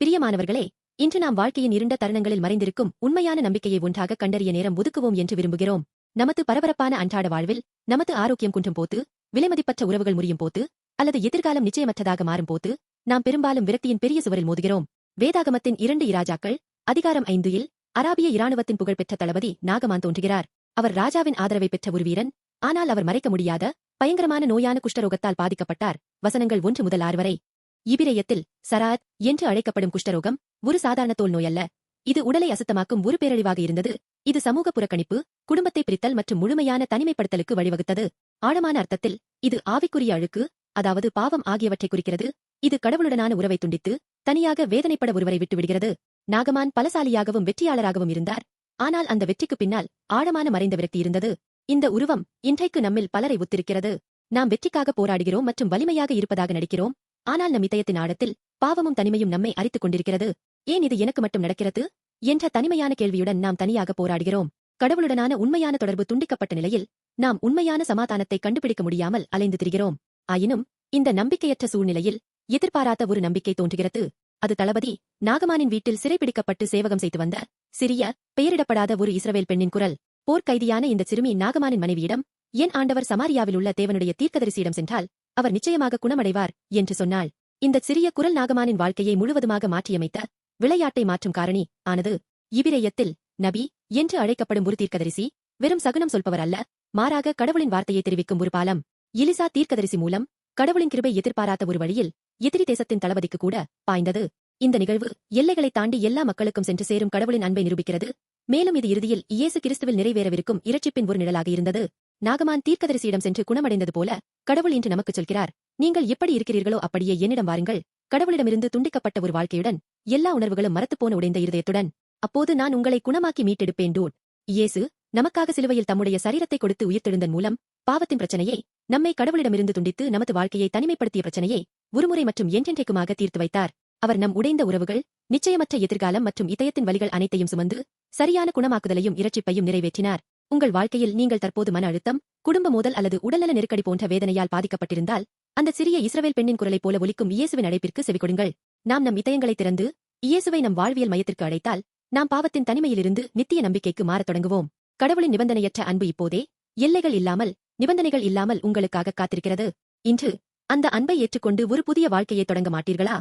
பிரியமானவர்களே, இன்று நாம் வாழ்க்கையின் இருண்ட தருணங்களில் மறைந்திருக்கும் உண்மையான நம்பிக்கையை ஒன்றாக கண்டறிய நேரம் ஒதுக்குவோம் என்று விரும்புகிறோம். நமது பரபரப்பான அன்றாட வாழ்வில் நமது ஆரோக்கியம் குன்றும் போது, விலைமதிப்பற்ற உறவுகள் முறியும் போது, அல்லது எதிர்காலம் நிச்சயமற்றதாக மாறும் போது, நாம் பெரும்பாலும் விரக்தியின் பெரிய சுவரில் மோதுகிறோம். வேதாகமத்தின் 2 இராஜாக்கள் அதிகாரம் 5 அராபிய இராணுவத்தின் புகழ்பெற்ற தளபதி நாகமான் தோன்றுகிறார். அவர் ராஜாவின் ஆதரவை பெற்ற ஒரு வீரன், ஆனால் அவர் மறைக்க முடியாத பயங்கரமான நோயான குஷ்டரோகத்தால் பாதிக்கப்பட்டார். வசனங்கள் 1 முதல் 6 வரை. இபிரேயத்தில் சராத் என்று அழைக்கப்படும் குஷ்டரோகம் ஒரு சாதாரண தோல் நோய் அல்ல. இது உடலை அசுத்தமாக்கும் ஒரு பேரழிவாக இருந்தது. இது சமூக புறக்கணிப்பு, குடும்பத்தை பிரித்தல் மற்றும் முழுமையான தனிமைப்படுத்தலுக்கு வழிவகுத்தது. ஆழமான அர்த்தத்தில் இது ஆவிக்குரிய அழுக்கு, அதாவது பாவம் ஆகியவற்றை குறிக்கிறது. இது கடவுளுடனான உறவை துண்டித்து தனியாக வேதனைப்பட ஒருவரை விட்டுவிடுகிறது. நாகமான் பலசாலியாகவும் வெற்றியாளராகவும் இருந்தார். ஆனால் அந்த வெற்றிக்கு பின்னால் ஆழமான மறைந்த விரக்தி இருந்தது. இந்த உருவம் இன்றைக்கு நம்மில் பலரை ஒத்திருக்கிறது. நாம் வெற்றிக்காக போராடுகிறோம் மற்றும் வலிமையாக இருப்பதாக நடிக்கிறோம். ஆனால் நம் இதயத்தின் ஆழத்தில் பாவமும் தனிமையும் நம்மை அரித்துக் கொண்டிருக்கிறது. ஏன் இது எனக்கு மட்டும் நடக்கிறது என்ற தனிமையான கேள்வியுடன் நாம் தனியாக போராடுகிறோம். கடவுளுடனான உண்மையான தொடர்பு துண்டிக்கப்பட்ட நிலையில் நாம் உண்மையான சமாதானத்தை கண்டுபிடிக்க முடியாமல் அலைந்து திரிகிறோம். ஆயினும் இந்த நம்பிக்கையற்ற சூழ்நிலையில் எதிர்பாராத ஒரு நம்பிக்கை தோன்றுகிறது. அது தளபதி நாகமானின் வீட்டில் சிறைபிடிக்கப்பட்டு சேவகம் செய்து வந்த சிறிய பெயரிடப்படாத ஒரு இஸ்ரவேல் பெண்ணின் குரல். போர்க்கைதியான இந்த சிறுமி நாகமானின் மனைவியிடம், என் ஆண்டவர் சமாரியாவில் உள்ள தேவனுடைய தீர்க்கதரிசியிடம் சென்றால் அவர் நிச்சயமாக குணமடைவார் என்று சொன்னாள். இந்த சிறிய குரல் நாகமானின் வாழ்க்கையை முழுவதுமாக மாற்றியமைத்த விளையாட்டை மாற்றும் காரணி ஆனது. இபிரேயத்தில் நபி என்று அழைக்கப்படும் ஒரு தீர்க்கதரிசி வெறும் சகுனம் சொல்பவர் அல்ல, மாறாக கடவுளின் வார்த்தையை தெரிவிக்கும் ஒரு பாலம். எலிசா தீர்க்கதரிசி மூலம் கடவுளின் கிருபை எதிர்பாராத ஒரு வழியில் எதிரி தேசத்தின் தளபதிக்கு கூட பாய்ந்தது. இந்த நிகழ்வு எல்லைகளை தாண்டி எல்லா மக்களுக்கும் சென்று சேரும் கடவுளின் அன்பை நிரூபிக்கிறது. மேலும் இது இறுதியில் இயேசு கிறிஸ்துவில் நிறைவேறவிருக்கும் இரட்சிப்பின் ஒரு நிழலாக இருந்தது. நாகமான் தீர்க்கதரிசியிடம் சென்று குணமடைந்தது போல கடவுள் இன்று நமக்குச் சொல்கிறார், நீங்கள் எப்படி இருக்கிறீர்களோ அப்படியே என்னிடம் வாருங்கள். கடவுளிடமிருந்து துண்டிக்கப்பட்ட ஒரு வாழ்க்கையுடன், எல்லா உணர்வுகளும் மரத்துப்போன உடைந்த இருதயத்துடன். அப்போது நான் உங்களை குணமாக்கி மீட்டெடுப்பேன். இயேசு நமக்காக சிலுவையில் தம்முடைய சரீரத்தை கொடுத்து உயிர்த்தெழுந்தன் மூலம் பாவத்தின் பிரச்சனையை, நம்மை கடவுளிடமிருந்து துண்டித்து நமது வாழ்க்கையை தனிமைப்படுத்திய பிரச்சனையை ஒருமுறை மற்றும் என்றென்றைக்குமாக தீர்த்து வைத்தார். அவர் நம் உடைந்த உறவுகள், நிச்சயமற்ற எதிர்காலம் மற்றும் இதயத்தின் வலிகள் அனைத்தையும் சுமந்து சரியான குணமாக்குதலையும் இரட்சிப்பையும் நிறைவேற்றினார். உங்கள் வாழ்க்கையில் நீங்கள் தற்போது மன அழுத்தம், குடும்ப மோதல் அல்லது உடல்நல நெருக்கடி போன்ற வேதனையால் பாதிக்கப்பட்டிருந்தால், அந்த சிறிய இஸ்ரவேல் பெண்ணின் குரலைப் போல ஒலிக்கும் இயேசுவின் அழைப்பிற்கு செவிகொடுங்கள். நாம் நம் இதயங்களை திறந்து இயேசுவை நம் வாழ்வியல் மையத்திற்கு அழைத்தால், நாம் பாவத்தின் தனிமையிலிருந்து நித்திய நம்பிக்கைக்கு மாறத் தொடங்குவோம். கடவுளின் நிபந்தனையற்ற அன்பு இப்போதே, எல்லைகள் இல்லாமல், நிபந்தனைகள் இல்லாமல் உங்களுக்காக காத்திருக்கிறது. இன்று அந்த அன்பை ஏற்றுக்கொண்டு ஒரு புதிய வாழ்க்கையை தொடங்க மாட்டீர்களா?